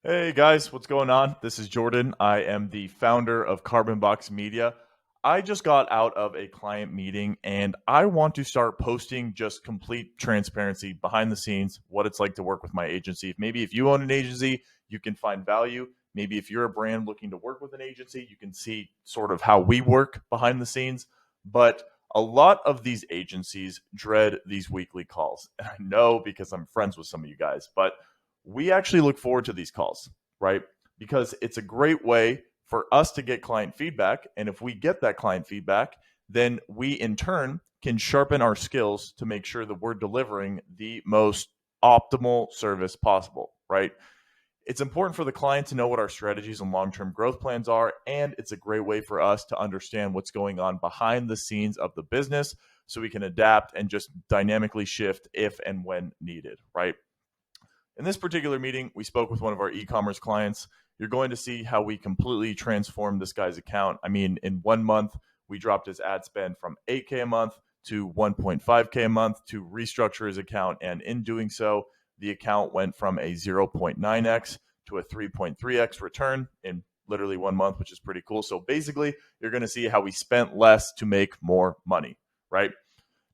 Hey guys, what's going on? This is Jordan. I am the founder of Carbon Box Media. I just got out of a client meeting and I want to start posting just complete transparency behind the scenes, what it's like to work with my agency. Maybe if you own an agency, you can find value. Maybe if you're a brand looking to work with an agency, you can see sort of how we work behind the scenes. But a lot of these agencies dread these weekly calls. And I know because I'm friends with some of you guys, but we actually look forward to these calls, right? Because it's a great way for us to get client feedback. And if we get that client feedback, then we in turn can sharpen our skills to make sure that we're delivering the most optimal service possible, right? It's important for the client to know what our strategies and long term growth plans are. And it's a great way for us to understand what's going on behind the scenes of the business so we can adapt and just dynamically shift if and when needed, right? In this particular meeting, we spoke with one of our e-commerce clients. You're going to see how we completely transformed this guy's account. I mean, in 1 month, we dropped his ad spend from 8K a month to 1.5K a month to restructure his account. And in doing so, the account went from a 0.9x to a 3.3x return in literally 1 month, which is pretty cool. So basically, you're going to see how we spent less to make more money, right?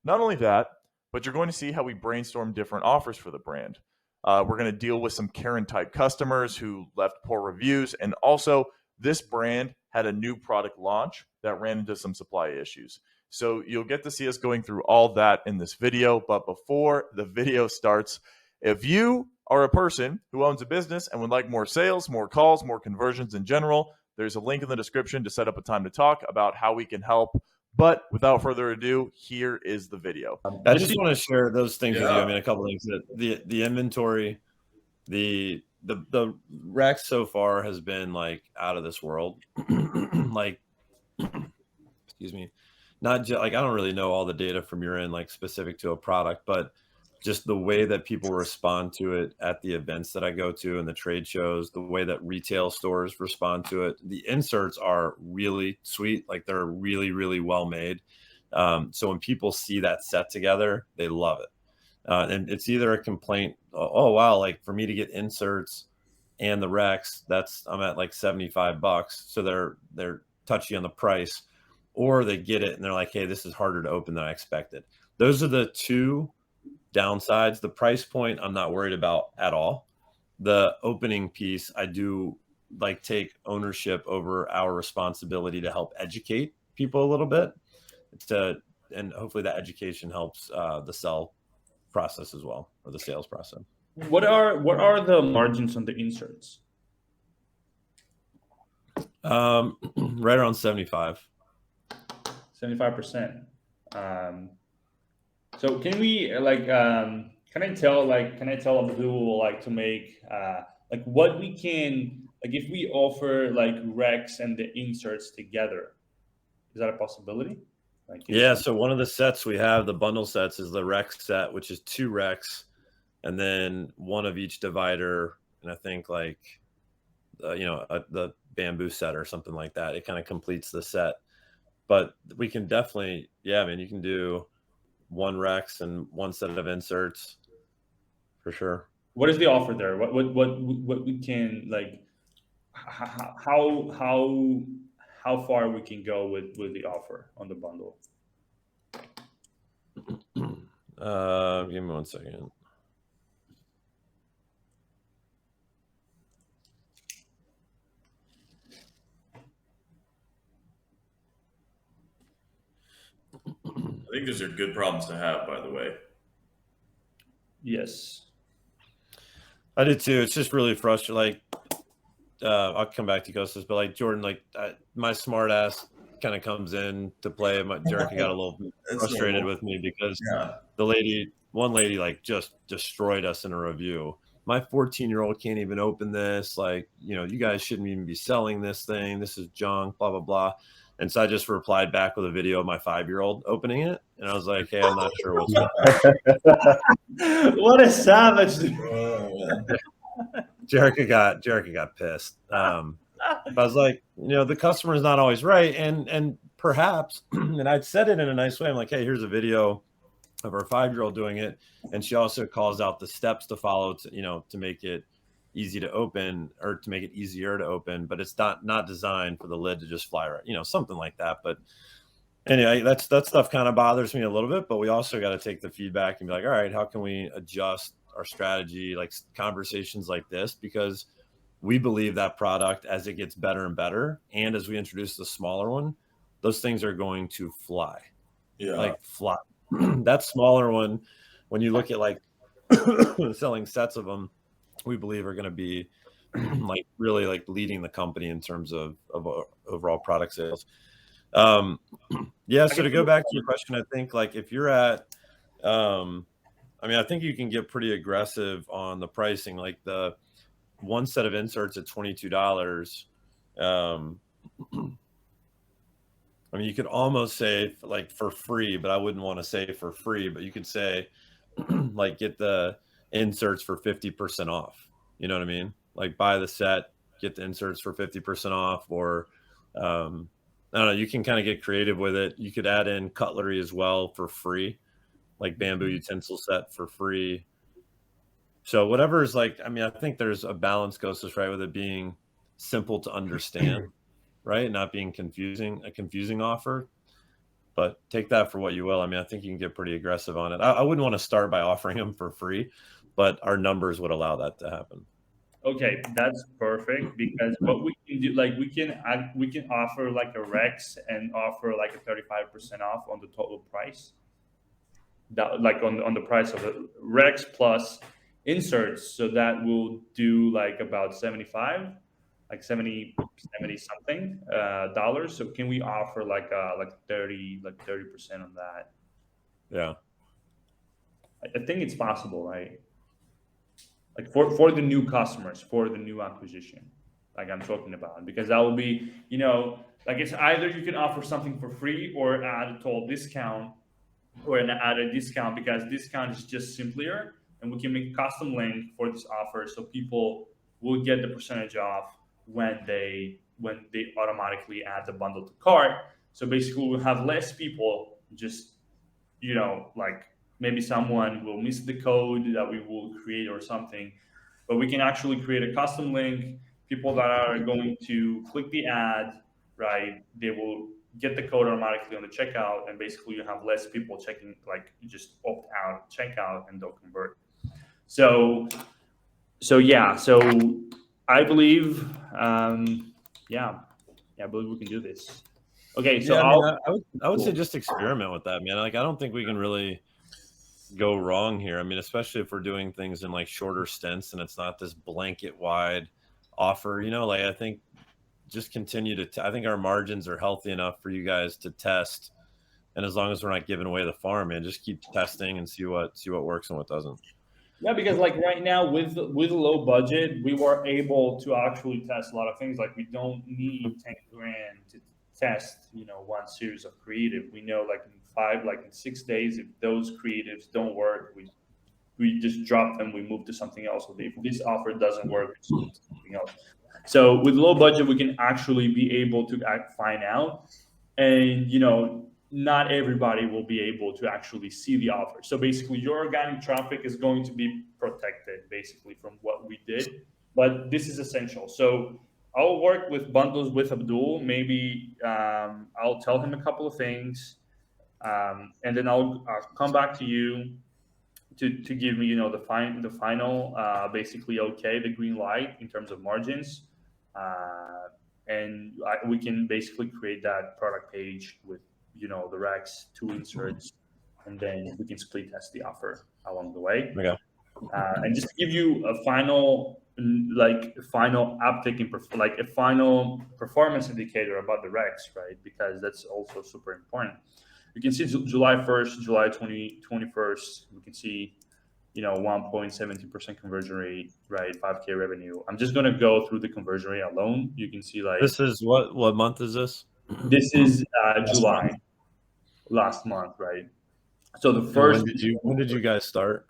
Not only that, but you're going to see how we brainstorm different offers for the brand. We're going to deal with some Karen type customers who left poor reviews. And also, this brand had a new product launch that ran into some supply issues. So you'll get to see us going through all that in this video. But before the video starts, if you are a person who owns a business and would like more sales, more calls, more conversions in general, there's a link in the description to set up a time to talk about how we can help. But without further ado, here is the video. I just want to share those things with you. I mean, a couple of things that the inventory, the rec so far has been like out of this world. Like, excuse me, not just like I don't really know all the data from your end, like specific to a product, but just the way that people respond to it at the events that I go to and the trade shows, the way that retail stores respond to it. The inserts are really sweet. Like they're really, really well made. So when people see that set together, they love it. And it's either a complaint, oh, wow, like for me to get inserts and the Rex, I'm at like $75. So they're touchy on the price, or they get it and they're like, hey, this is harder to open than I expected. Those are the two downsides. The price point, I'm not worried about at all. The opening piece, I do like take ownership over our responsibility to help educate people a little bit and hopefully that education helps the sell process as well, or the sales process. What are the margins on the inserts? Right around 75. 75%. So can we can I tell Abdul like to make like what we can, like if we offer like Rex and the inserts together, is that a possibility? Like, yeah. So one of the sets we have, the bundle sets, is the Rex set, which is 2 Rex and then one of each divider. And I think like, the bamboo set or something like that. It kind of completes the set, but we can definitely, yeah, I mean, you can do 1 Rex and 1 set of inserts for sure. What is the offer there? What we can like, how far we can go with the offer on the bundle? Give me 1 second. I think those are good problems to have, by the way. Yes. I did too. It's just really frustrating. Like, I'll come back to Ghostas, but like Jordan, like my smart ass kind of comes in to play. Jerica got a little frustrated with me because one lady like just destroyed us in a review. My 14-year-old can't even open this. Like, you guys shouldn't even be selling this thing. This is junk, blah, blah, blah. And so I just replied back with a video of my 5-year-old opening it. And I was like, hey, I'm not sure what's What a savage. Jerica got pissed. I was like, the customer is not always right. And perhaps, and I'd said it in a nice way. I'm like, hey, here's a video of our 5-year-old doing it. And she also calls out the steps to follow to make it easy to open, or to make it easier to open, but it's not designed for the lid to just fly right, something like that. But anyway, that stuff kind of bothers me a little bit, but we also got to take the feedback and be like, all right, how can we adjust our strategy, like conversations like this, because we believe that product, as it gets better and better, and as we introduce the smaller one, those things are going to fly. Yeah. Like fly. That smaller one, when you look at like selling sets of them, we believe are going to be like really like leading the company in terms of overall product sales. Yeah. So to go back to your question, I think like if you're at, I mean, I think you can get pretty aggressive on the pricing. Like the one set of inserts at $22. I mean, you could almost say like for free, but I wouldn't want to say for free, but you could say like get the inserts for 50% off. You know what I mean? Like buy the set, get the inserts for 50% off, or I don't know, you can kind of get creative with it. You could add in cutlery as well for free, like bamboo utensil set for free. So whatever is like, I mean, I think there's a balance, Kostas, right, with it being simple to understand, right? Not being a confusing offer. But take that for what you will. I mean, I think you can get pretty aggressive on it. I wouldn't want to start by offering them for free, but our numbers would allow that to happen. Okay, that's perfect, because what we can do, like we can offer like a Rex and offer like a 35% off on the total price. That, like on the price of the Rex plus inserts, so that will do like about 75, like 70 something dollars. So can we offer like 30% on that? Yeah. I think it's possible, right? Like for the new customers, for the new acquisition, like I'm talking about, because that will be, like it's either you can offer something for free or add a total discount, or add a discount, because discount is just simpler, and we can make a custom link for this offer, so people will get the percentage off when they automatically add the bundle to cart. So basically we'll have less people just, like maybe someone will miss the code that we will create or something, but we can actually create a custom link. People that are going to click the ad, right, they will get the code automatically on the checkout, and basically you have less people checking, like you just opt out checkout and they'll convert. So yeah, so I believe, yeah, I believe we can do this. Okay, so Yeah, I mean, I would say just experiment with that, man. Like, I don't think we can really go wrong here. I mean, especially if we're doing things in like shorter stints and it's not this blanket wide offer, like I think just continue to, I think our margins are healthy enough for you guys to test. And as long as we're not giving away the farm, man, just keep testing and see what works and what doesn't. Yeah, because like right now with low budget, we were able to actually test a lot of things. Like we don't need 10 grand to test, one series of creative. We know like in 6 days, if those creatives don't work, we just drop them. We move to something else. So if this offer doesn't work, we just move to something else. So with low budget, we can actually be able to find out, and not everybody will be able to actually see the offer. So basically, your organic traffic is going to be protected basically from what we did, but this is essential. So I'll work with bundles with Abdul. Maybe I'll tell him a couple of things, and then I'll come back to you to give me the final basically okay, the green light in terms of margins, and we can basically create that product page with the Rex, 2 inserts, and then we can split test the offer along the way. Okay. And just to give you a final uptick in like a final performance indicator about the Rex, right? Because that's also super important. You can see July 1st, July 21st, we can see 1.72% conversion rate, right? 5K revenue. I'm just gonna go through the conversion rate alone. You can see like This is what month is this? This is July, last month, right? So the first. When did you guys start?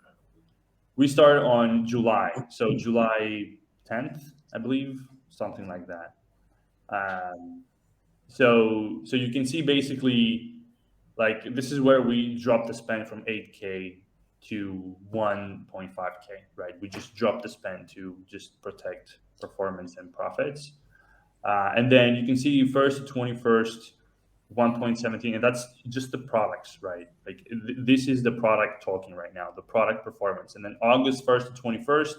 We started on July, so July 10th, I believe, something like that. So you can see basically, like this is where we dropped the spend from 8K to 1.5K, right? We just dropped the spend to just protect performance and profits. And then you can see first to 21st, 1.17, and that's just the products, right? Like this is the product talking right now, the product performance. And then August 1st to 21st,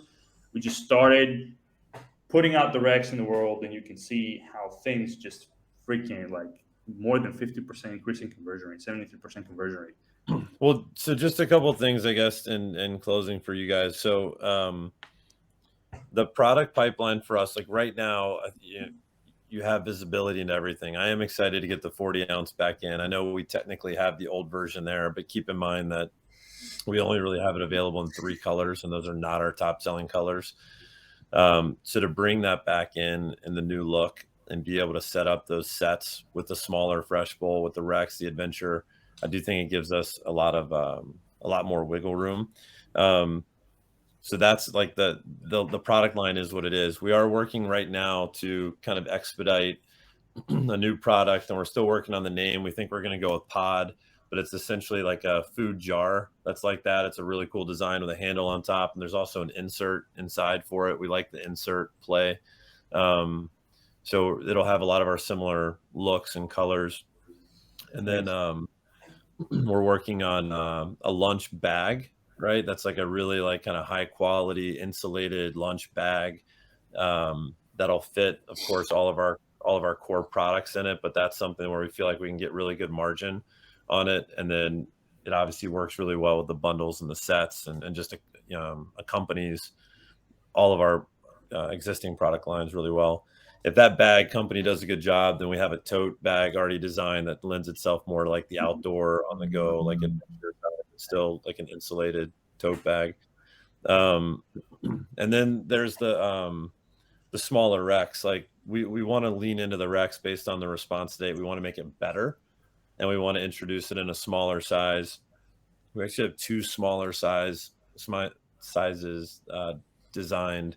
we just started putting out the Rex in the world, and you can see how things just freaking like more than 50% increase in conversion rate, 73% conversion rate. Well, so just a couple of things, I guess, in closing for you guys. So the product pipeline for us, like right now, you have visibility into everything. I am excited to get the 40 ounce back in. I know we technically have the old version there, but keep in mind that we only really have it available in 3 colors, and those are not our top selling colors. So to bring that back in the new look and be able to set up those sets with the smaller fresh bowl, with the Rex, the Adventure, I do think it gives us a lot more wiggle room. So that's like the product line is what it is. We are working right now to kind of expedite a new product, and we're still working on the name. We think we're going to go with Pod, but it's essentially like a food jar that's like that. It's a really cool design with a handle on top, and there's also an insert inside for it. We like the insert play. So it'll have a lot of our similar looks and colors. And then we're working on a lunch bag, right? That's like a really like kind of high quality insulated lunch bag that'll fit, of course, all of our core products in it. But that's something where we feel like we can get really good margin on it. And then it obviously works really well with the bundles and the sets, and just accompanies all of our existing product lines really well. If that bag company does a good job, then we have a tote bag already designed that lends itself more to like the outdoor on the go, like adventure, still like an insulated tote bag. And then there's the smaller Rex. Like we want to lean into the Rex based on the response date. We want to make it better, and we want to introduce it in a smaller size. We actually have 2 smaller sizes designed.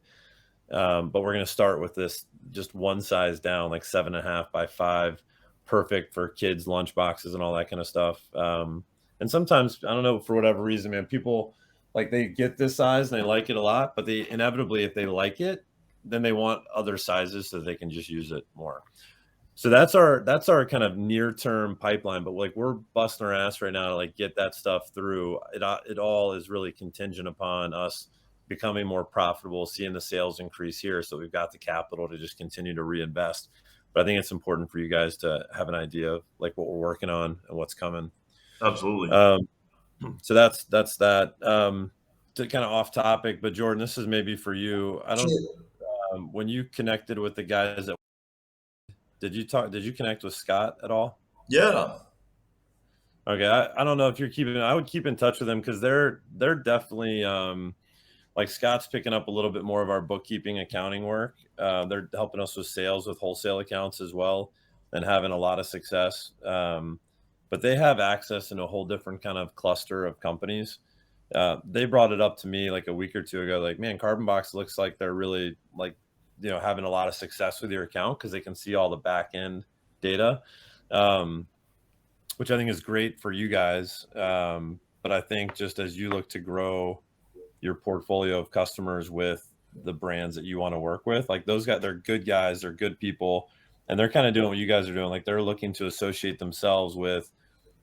But we're going to start with this just one size down, like 7.5 by 5, perfect for kids' lunch boxes and all that kind of stuff. And sometimes, I don't know, for whatever reason, man, people like they get this size and they like it a lot, but they inevitably, if they like it, then they want other sizes so they can just use it more. So that's our kind of near term pipeline. But like we're busting our ass right now to like get that stuff through. It all is really contingent upon us becoming more profitable, seeing the sales increase here, so we've got the capital to just continue to reinvest. But I think it's important for you guys to have an idea of like what we're working on and what's coming. Absolutely. So that's that. To kind of off topic, but Jordan, this is maybe for you. I don't. When you connected with the guys, did you connect with Scott at all? Yeah. Okay, I don't know if you're keeping. I would keep in touch with them because they're definitely. Like Scott's picking up a little bit more of our bookkeeping, accounting work. They're helping us with sales with wholesale accounts as well, and having a lot of success. But they have access in a whole different kind of cluster of companies. They brought it up to me like a week or 2 ago, like, man, Carbon Box looks like they're really like, having a lot of success with your account because they can see all the back end data, which I think is great for you guys. But I think just as you look to grow your portfolio of customers with the brands that you want to work with, like those guys, they're good guys, they're good people, and they're kind of doing what you guys are doing. Like they're looking to associate themselves with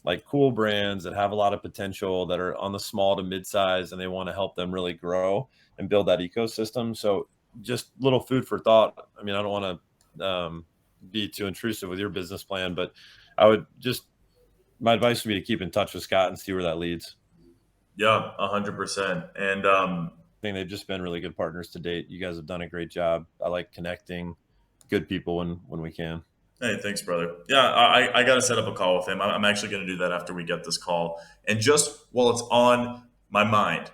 like cool brands that have a lot of potential, that are on the small to mid-size, and they want to help them really grow and build that ecosystem. So just little food for thought. I mean, I don't want to be too intrusive with your business plan, but my advice would be to keep in touch with Scott and see where that leads. Yeah, 100%. And I think they've just been really good partners to date. You guys have done a great job. I like connecting good people when we can. hey, thanks, brother. Yeah, I got to set up a call with him. I'm actually going to do that after we get this call. And just while it's on my mind,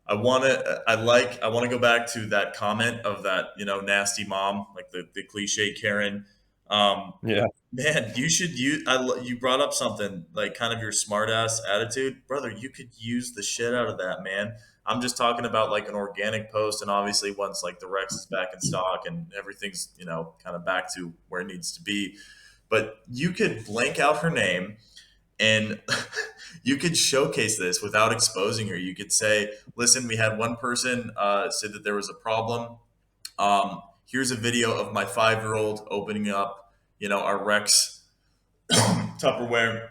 I want to go back to that comment of that, nasty mom, like the cliche Karen. Yeah. Man, you brought up something like kind of your smart ass attitude, brother. You could use the shit out of that, man. I'm just talking about like an organic post, and obviously once like the Rex is back in stock and everything's kind of back to where it needs to be, but you could blank out her name And you could showcase this without exposing her. You could say, listen, we had one person say that there was a problem. Here's a video of my 5-year old opening up, our Rex Tupperware.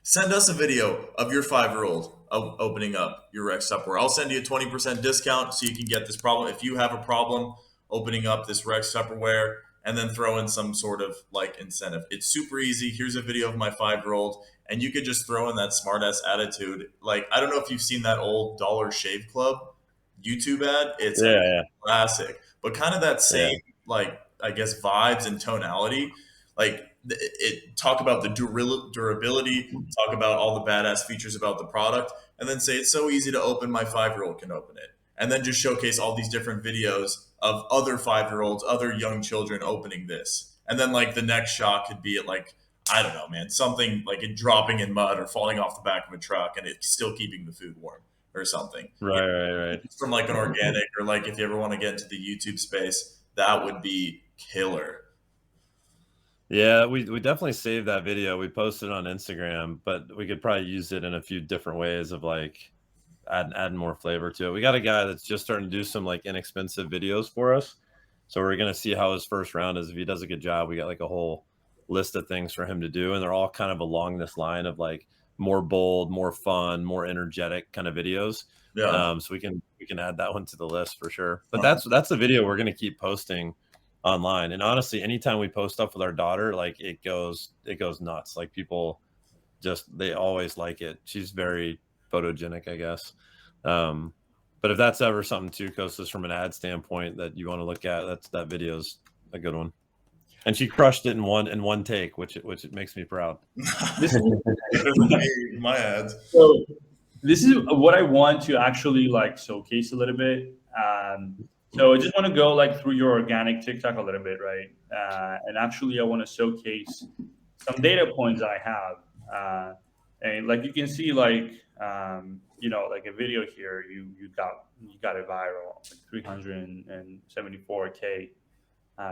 Send us a video of your 5-year old opening up your Rex Tupperware. I'll send you a 20% discount so you can get this problem. If you have a problem opening up this Rex Tupperware, and then throw in some sort of like incentive. It's super easy. Here's a video of my 5-year old. And you could just throw in that smartass attitude. Like, I don't know if you've seen that old Dollar Shave Club YouTube ad. It's a classic, but kind of that same, like, I guess, vibes and tonality. Like, it talk about the durability, talk about all the badass features about the product, and then say it's so easy to open, my 5-year old can open it. And then just showcase all these different videos of other 5-year olds, other young children opening this. And then like the next shot could be at like, I don't know, man, something like it dropping in mud or falling off the back of a truck and it's still keeping the food warm or something. Right. From like an organic, or like if you ever want to get into the YouTube space, that would be killer. Yeah, we definitely saved that video. We posted it on Instagram, but we could probably use it in a few different ways of like adding more flavor to it. We got a guy that's just starting to do some like inexpensive videos for us. So we're going to see how his first round is. If he does a good job, we got like a whole list of things for him to do. And they're all kind of along this line of like more bold, more fun, more energetic kind of videos. Yeah. So we can add that one to the list for sure. But that's a video we're going to keep posting online. And honestly, anytime we post stuff with our daughter, like it goes nuts. Like people they always like it. She's very photogenic, I guess. But if that's ever something too, Kostas, from an ad standpoint that you want to look at, that video's a good one. And she crushed it in one take, which it makes me proud. My ads. So this is what I want to actually like showcase a little bit. So I just want to go like through your organic TikTok a little bit, right? And actually, I want to showcase some data points I have. And like you can see, like like a video here, you got it viral, like 374K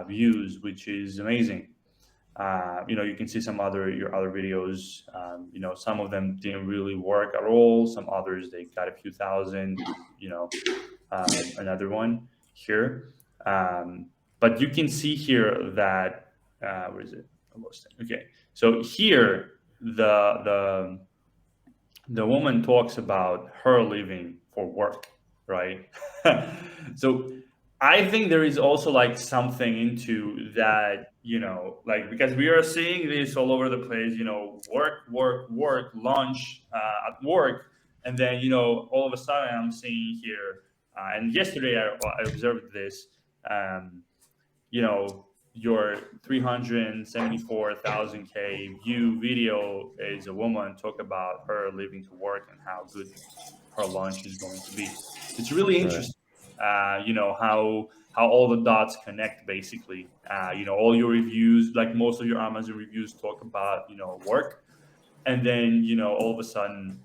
views, which is amazing. You can see your other videos. Some of them didn't really work at all. Some others they got a few thousand. Another one here, but you can see here that where is it? Almost okay. So here the woman talks about her leaving for work, right? So I think there is also like something into that, like because we are seeing this all over the place, work, lunch at work, and then all of a sudden I'm seeing here, and yesterday I observed this, your 374,000K view video is a woman talk about her leaving to work and how good her lunch is going to be. It's really interesting, how all the dots connect basically. All your reviews, like most of your Amazon reviews talk about, work. And then, all of a sudden,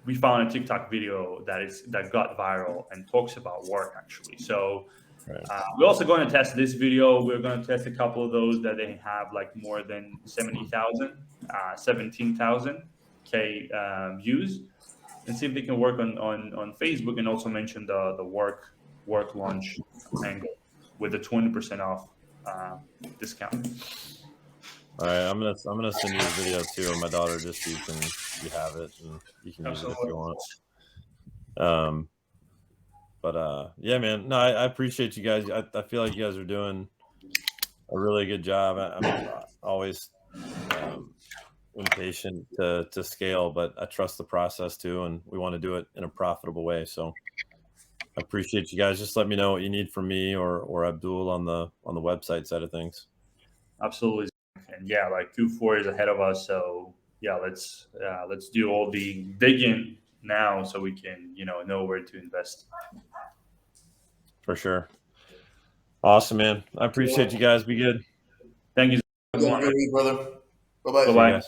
we found a TikTok video that got viral and talks about work actually. So we're also going to test this video. We're going to test a couple of those that they have like more than 17,000K views, and see if they can work on Facebook, and also mention the work launch angle with a 20% off discount. All right, I'm gonna send you a video too of my daughter, just so you have it and you can use it if you want. But yeah, man, no, I appreciate you guys. I feel like you guys are doing a really good job. I'm always impatient to scale, but I trust the process too, and we want to do it in a profitable way. So I appreciate you guys. Just let me know what you need from me or Abdul on the website side of things. Absolutely. And yeah, like Q4 is ahead of us, so yeah, let's do all the digging now so we can know where to invest. For sure. Awesome, man. I appreciate you guys. Be good. Thank you. Good week, brother. Bye-bye. Bye-bye.